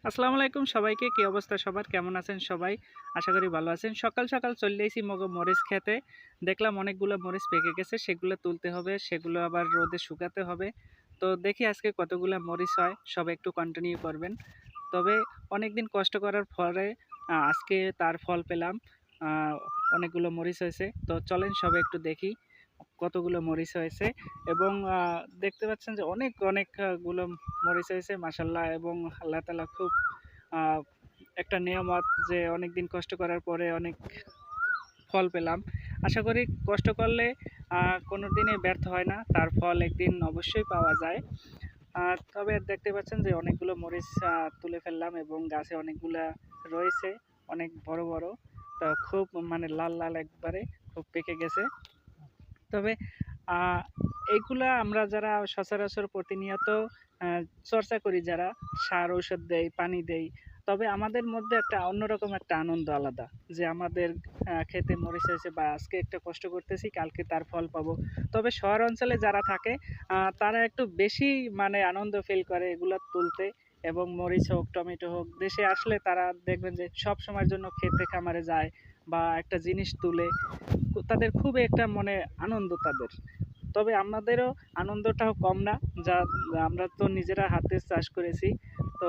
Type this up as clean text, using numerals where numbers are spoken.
আসসালামু আলাইকুম সবাইকে। কি অবস্থা সবার? কেমন আছেন সবাই? আশা করি ভালো আছেন। সকাল সকাল চলে আইছি মরিচ খেতে। দেখলাম অনেকগুলো মরিচ পেকে গেছে, সেগুলো তুলতে হবে, সেগুলো আবার রোদে শুকাতে হবে। তো দেখি আজকে কতগুলা মরিচ হয়, সবাই একটু কন্টিনিউ করবেন। তবে অনেকদিন কষ্ট করার পরে আজকে তার ফল পেলাম। আ অনেকগুলো মরিচ হয়েছে। তো চলেন সবাই একটু দেখি কতগুলো মরিচ হয়েছে। এবং দেখতে পাচ্ছেন যে অনেক অনেক গুলো মরিচ হয়েছে মাশাআল্লাহ। এবং আল্লাহ তাআলা খুব আ একটা নিয়ামত যে অনেকদিন কষ্ট করার পরে অনেক ফল পেলাম। আশা করি কষ্ট করলে কোনো দিনই ব্যর্থ হয় না। তার ফল একদিন অবশ্যই পাওয়া যায়। তবে দেখতে পাচ্ছেন যে অনেকগুলো মরিচ তুলে ফেললাম এবং গাছে অনেকগুলা রয়েছে, অনেক বড় বড়। তো খুব মানে লাল লাল একবারে খুব পেকে গেছে। তবে আ এইগুলা আমরা যারা সচরাচর প্রতিনিয়ত আ চর্চা করি, যারা সার ঔষধ দেই, পানি দেই, তবে আমাদের মধ্যে একটা অন্যরকম একটা আনন্দ আলাদা। যে আমাদের ক্ষেতে মরিচ হয়েছে বা আজকে একটা কষ্ট করতেছি, কালকে তার ফল পাবো। তবে শহর অঞ্চলে যারা থাকে তারা একটু বেশি মানে আনন্দ ফিল করে এগুলা তুলতে। এবং মরিচ হোক, টমেটো হোক, দেশে আসলে তারা দেখবেন যে সবসময়ের জন্য ক্ষেতে খামারে যায় বা একটা জিনিস তুলে তাদের খুবই একটা মনে আনন্দ তাদের। তবে আমাদেরও আনন্দটাও কম না। যা আমরা তো নিজেরা হাতে চাষ করেছি। তো